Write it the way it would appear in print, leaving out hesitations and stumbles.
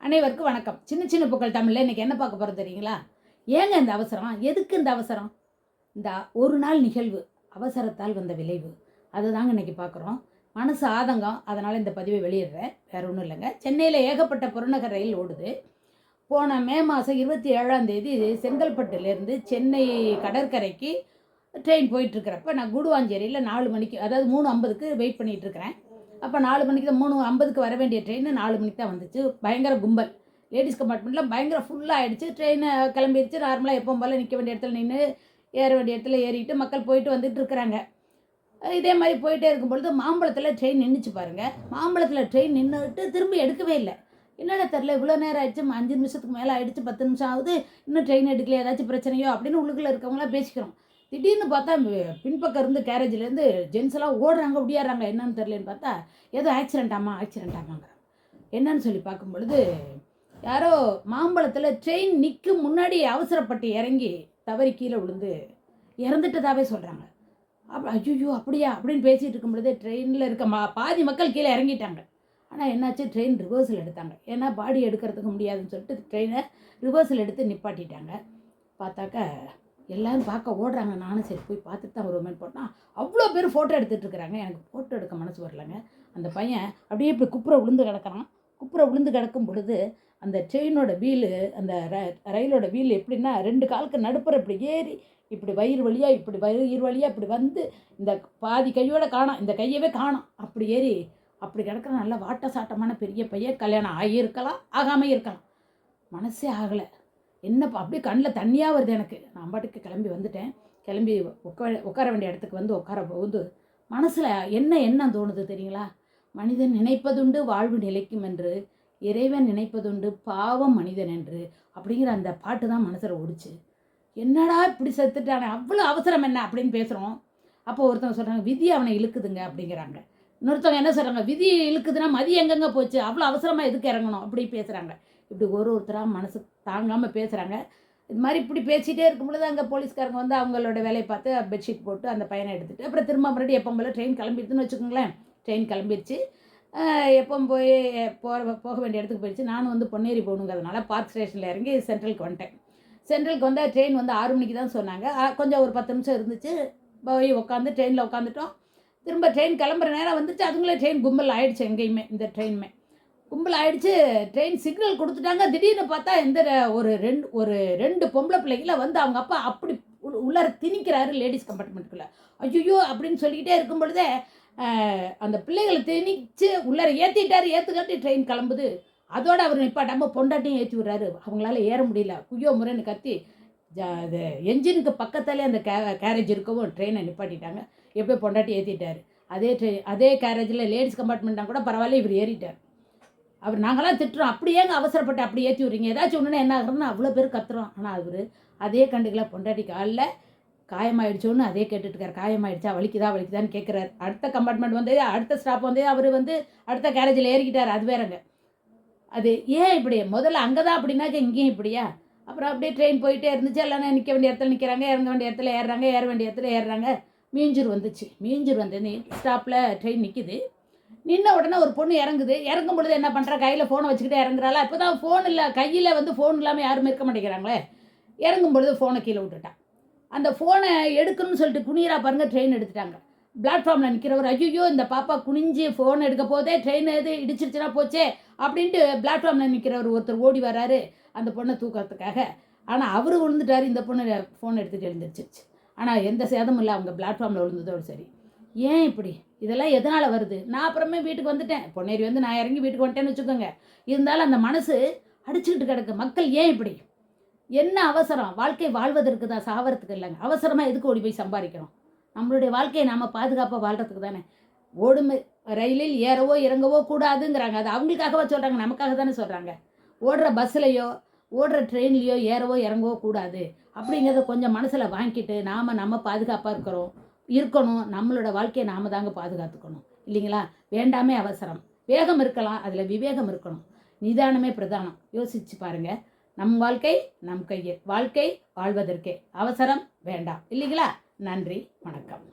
அனைவருக்கும் வணக்கம். சின்ன சின்ன புக்கள் தமிழில் இன்றைக்கி என்ன பார்க்க போகிறோம் தெரியுங்களா? ஏங்க இந்த அவசரம்? எதுக்கு இந்த அவசரம்? இந்த ஒரு நாள் நிகழ்வு, அவசரத்தால் வந்த விளைவு, அதுதாங்க இன்றைக்கி பார்க்குறோம். மனசு ஆதங்கம், அதனால் இந்த பதிவை வெளியிடுறேன். வேறு ஒன்றும் இல்லைங்க. சென்னையில் ஏகப்பட்ட புறநகர் ரயில் ஓடுது. போன மே மாதம் 27ஆம் தேதி செங்கல்பட்டுலேருந்து சென்னை கடற்கரைக்கு ட்ரெயின் போயிட்டுருக்கிறப்ப நான் கூடுவாஞ்சேரியில் 4 மணிக்கு, அதாவது 3:50க்கு வெயிட் பண்ணிகிட்ருக்கிறேன். அப்போ 4 மணிக்கு தான், 3:50க்கு வர வேண்டிய ட்ரெயின் 4 மணிக்கு தான் வந்துச்சு. பயங்கர கும்பல். லேடிஸ் கம்பார்ட்மெண்ட்டில் பயங்கர ஃபுல்லாக ஆகிடுச்சு. ட்ரெயின் கிளம்பிடுச்சு. நார்மலாக எப்பவும் போல் நிற்க வேண்டிய இடத்துல நின்று, ஏற வேண்டிய இடத்துல ஏறிட்டு மக்கள் போயிட்டு வந்துட்டு இருக்கிறாங்க. இதே மாதிரி போயிட்டே இருக்கும்பொழுது மாம்பழத்தில் ட்ரெயின் நின்றுச்சு பாருங்கள். மாம்பழத்தில் ட்ரெயின் நின்றுட்டு திரும்பி எடுக்கவே இல்லை. என்னடா தெரில, இவ்வளோ நேரம் ஆகிடுச்சு, 5 நிமிஷத்துக்கு மேலே ஆகிடுச்சு, 10 நிமிஷம் ஆகுது, இன்னும் ட்ரெயின் எடுக்கல, ஏதாச்சும் பிரச்சனையோ அப்படின்னு உள்ளுக்குள்ளே இருக்கவங்களாம் பேசிக்கிறோம். திடீர்னு பார்த்தா பின்பக்கம் இருந்து கேரேஜ்லேருந்து ஜென்ஸ் எல்லாம் ஓடுறாங்க, ஒடியாடுறாங்க. என்னன்னு தெரிலன்னு பார்த்தா ஏதோ ஆக்சிடென்ட்டாமாங்க. என்னன்னு சொல்லி பார்க்கும் பொழுது யாரோ மாம்பழத்தில் ட்ரெயின் நிற்கும் முன்னாடி அவசரப்பட்டு இறங்கி தவறி கீழே விழுந்து இறந்துட்டதாகவே சொல்கிறாங்க. ஐயோ அப்படியா அப்படின்னு பேசிகிட்டு இருக்கும் பொழுது ட்ரெயினில் இருக்க பாதி மக்கள் கீழே இறங்கிட்டாங்க. ஆனால் என்னாச்சு, ட்ரெயின் ரிவர்சல் எடுத்தாங்க. ஏன்னா பாடி எடுக்கிறதுக்கு முடியாதுன்னு சொல்லிட்டு ட்ரெயினை ரிவர்சல் எடுத்து நிப்பாட்டிட்டாங்க. பார்த்தாக்கா எல்லோரும் பார்க்க ஓடுறாங்க. நானும் சரி போய் பார்த்துட்டு தான் வருவேன் போட்டால் அவ்வளோ பேர் ஃபோட்டோ எடுத்துகிட்டு இருக்கிறாங்க. எனக்கு ஃபோட்டோ எடுக்க மனசு வரலைங்க. அந்த பையன் அப்படியே இப்படி குப்புற விழுந்து கிடக்கிறான். குப்புற விழுந்து கிடக்கும் பொழுது அந்த ட்ரெயினோட வீலு, அந்த ரயிலோட வீல் எப்படின்னா 2 காலுக்கு நடுப்புற இப்படி ஏறி இப்படி வயிறு வழியாக இப்படி வந்து இந்த பாதி கையோட காணோம், இந்த கையவே காணோம். அப்படி ஏறி அப்படி கிடக்கிற நல்ல வாட்ட சாட்டமான பெரிய பையன். கல்யாணம் ஆகியிருக்கலாம், ஆகாமல் இருக்கலாம், மனசே ஆகலை. என்னப்பா அப்படியே கண்ணில் தண்ணியாக வருது எனக்கு. நான் பாட்டுக்கு கிளம்பி வந்துட்டேன். கிளம்பி உட்கார வேண்டிய இடத்துக்கு வந்து உட்கார போகுது மனசில் என்ன எண்ணம் தோணுது தெரியுங்களா? மனிதன் நினைப்பதுண்டு வாழ்வு நிலைக்கும் என்று, இறைவன் நினைப்பதுண்டு பாவம் மனிதன் என்று, அப்படிங்கிற அந்த பாட்டு தான் மனசில் ஓடிச்சு. என்னடா இப்படி செத்துட்டானே, அவ்வளோ அவசரம் என்ன அப்படின்னு பேசுகிறோம். அப்போ ஒருத்தவங்க சொல்கிறாங்க விதி அவனை இழுக்குதுங்க அப்படிங்கிறாங்க. இன்னொருத்தவங்க என்ன சொல்கிறாங்க, விதி இழுக்குதுன்னா மதி எங்கெங்கே போச்சு, அவ்வளோ அவசரமாக எதுக்கு இறங்கணும் அப்படி பேசுகிறாங்க. இப்படி ஒருத்தராக மனசு தாங்காமல் பேசுகிறாங்க. இது மாதிரி இப்படி பேசிகிட்டே இருக்கும் பொழுது அங்கே போலீஸ்காரங்க வந்து அவங்களோட வேலையை பார்த்து பெட்ஷீட் போட்டு அந்த பையனை எடுத்துகிட்டு அப்புறம் திரும்ப மறுபடியும் எப்போ போல் ட்ரெயின் கிளம்பிடுதுன்னு வச்சுக்கோங்களேன். ட்ரெயின் கிளம்பிடுச்சு. எப்போ போய் போக வேண்டிய இடத்துக்கு போயிடுச்சு. நானும் வந்து பொன்னேரி போகணுங்கிறதுனால பார்க் ஸ்டேஷனில் இறங்கி சென்ட்ரலுக்கு வந்துட்டேன். சென்ட்ரலுக்கு வந்தால் ட்ரெயின் வந்து 6 மணிக்கு தான் சொன்னாங்க. கொஞ்சம் ஒரு 10 நிமிஷம் இருந்துச்சு. போய் உட்காந்து ட்ரெயினில் உட்காந்துட்டோம். திரும்ப ட்ரெயின் கிளம்புற நேரம் வந்துச்சு. அதுங்களே ட்ரெயின் கும்பல் ஆகிடுச்சு. எங்கேயுமே இந்த ட்ரெயினுமே கும்பல் ஆகிடுச்சு. ட்ரெயின் சிக்னல் கொடுத்துட்டாங்க. திடீர்னு பார்த்தா ஒரு ரெண்டு பொம்பளை பிள்ளைகளை வந்து அவங்க அப்பா அப்படி உள்ளார திணிக்கிறாரு லேடிஸ் கம்பார்ட்மெண்ட்டுக்குள்ளே. ஐயோ அப்படின்னு சொல்லிக்கிட்டே இருக்கும் பொழுதே அந்த பிள்ளைகளை திணிச்சு உள்ளார ஏற்றுக்காட்டி ட்ரெயின் கிளம்புது. அதோடு அவர் நிப்பாட்டாமல் பொண்டாட்டியும் ஏற்றி விடுறாரு. அவங்களால ஏற முடியல. குய்யோ முறைன்னு கத்தி அது என்ஜினுக்கு பக்கத்தாலே அந்த கேரேஜ் இருக்கவும் ட்ரெயினை நிப்பாட்டிட்டாங்க. எப்படியோ பொண்டாட்டி ஏற்றிட்டார். அதே கேரேஜில் லேடிஸ் கம்பார்ட்மெண்ட்டாக கூட பரவாயில்ல, இவர் ஏறிட்டார். அவர் நாங்களாம் திட்டுறோம், அப்படியேங்க அவசரப்பட்டு அப்படி ஏற்றி விட்றீங்க, ஏதாச்சும் ஒன்றுனா என்ன ஆகுறோன்னு அவ்வளோ பேர் கத்துறோம். ஆனால் அவர் அதே கண்டுக்கல. பொண்டாட்டி காலில் காயமாயிடுச்சோன்னு அதே கேட்டுட்டுருக்கார். காயமாயிடுச்சா, வலிக்குதான்னு கேட்குறாரு. அடுத்த கம்பார்ட்மெண்ட் வந்து அடுத்த ஸ்டாப் வந்து அவர் வந்து அடுத்த கேரேஜில் ஏறிக்கிட்டார். அது வேறங்க. அது ஏன் இப்படி முதல்ல அங்கே தான் அப்படின்னாக்க இங்கேயும் இப்படியா? அப்புறம் அப்படியே ட்ரெயின் போயிட்டே இருந்துச்சு. எல்லாம் நிற்க வேண்டிய இடத்துல நிற்கிறாங்க, இறங்க வேண்டிய இடத்துல ஏறுறாங்க, ஏற வேண்டிய இடத்துல ஏறுறாங்க. மீஞ்சூர் வந்துச்சு. மீஞ்சூர் வந்து ஸ்டாப்பில் ட்ரெயின் நிற்கிது. நின்ன உடனே ஒரு பொண்ணு இறங்கும் பொழுது என்ன பண்ணுறா, கையில் ஃபோனை வச்சுக்கிட்டே இறங்குறாளா. இப்போ தான் ஃபோன் இல்லை, கையில் வந்து ஃபோன் இல்லாமல் யாரும் இருக்க மாட்டேங்கிறாங்களே. இறங்கும் பொழுது ஃபோனை கீழே விட்டுட்டான். அந்த ஃபோனை எடுக்கணும்னு சொல்லிட்டு குனிரா பாருங்கள், ட்ரெயின் எடுத்துட்டாங்க. பிளாட்ஃபார்மில் நிற்கிறவர் ஐயோ இந்த பாப்பா குனிஞ்சு ஃபோன் எடுக்க போதே ட்ரெயின் எது இடிச்சிருச்சுன்னா போச்சே அப்படின்ட்டு பிளாட்ஃபார்மில் நிற்கிறவர் ஒருத்தர் ஓடி வராரு அந்த பொண்ணை தூக்கிறதுக்காக. ஆனால் அவர் விழுந்துட்டார். இந்த பொண்ணு ஃபோன் எடுத்துகிட்டு எழுந்திரிச்சிருச்சு. ஆனால் எந்த சேதமும் இல்லை, அவங்க பிளாட்ஃபார்மில் விழுந்ததோடு சரி. ஏன் இப்படி? இதெல்லாம் எதனால் வருது? நான் அப்புறமே வீட்டுக்கு வந்துட்டேன். பொன்னேரி வந்து நான் இறங்கி வீட்டுக்கு வந்துட்டேன்னு வச்சுக்கோங்க. இருந்தாலும் அந்த மனசு அடிச்சுக்கிட்டு கிடக்கு. மக்கள் ஏன் இப்படி? என்ன அவசரம்? வாழ்க்கை வாழ்வதற்கு தான், சாவறதுக்கு இல்லைங்க. அவசரமாக எதுக்கு ஓடி போய் சம்பாதிக்கிறோம்? நம்மளுடைய வாழ்க்கையை நாம் பாதுகாப்பாக வாழ்கிறதுக்கு தானே. ஓடும் ரயிலில் ஏறவோ இறங்கவோ கூடாதுங்கிறாங்க. அது அவங்களுக்காகவா சொல்கிறாங்க? நமக்காக தானே சொல்கிறாங்க. ஓடுற பஸ்ஸுலையோ ஓடுற ட்ரெயின்லையோ ஏறவோ இறங்கவோ கூடாது அப்படிங்கிறத கொஞ்சம் மனசில் வாங்கிக்கிட்டு நம்ம பாதுகாப்பாக இருக்கணும். நம்மளோட வாழ்க்கையை நாம் தாங்க பாதுகாத்துக்கணும், இல்லைங்களா? வேண்டாமே அவசரம். வேகம் இருக்கலாம், அதில் விவேகம் இருக்கணும். நிதானமே பிரதானம். யோசிச்சு பாருங்கள். நம் வாழ்க்கை நம் கையில். வாழ்க்கை வாழ்வதற்கே. அவசரம் வேண்டாம், இல்லைங்களா? நன்றி, வணக்கம்.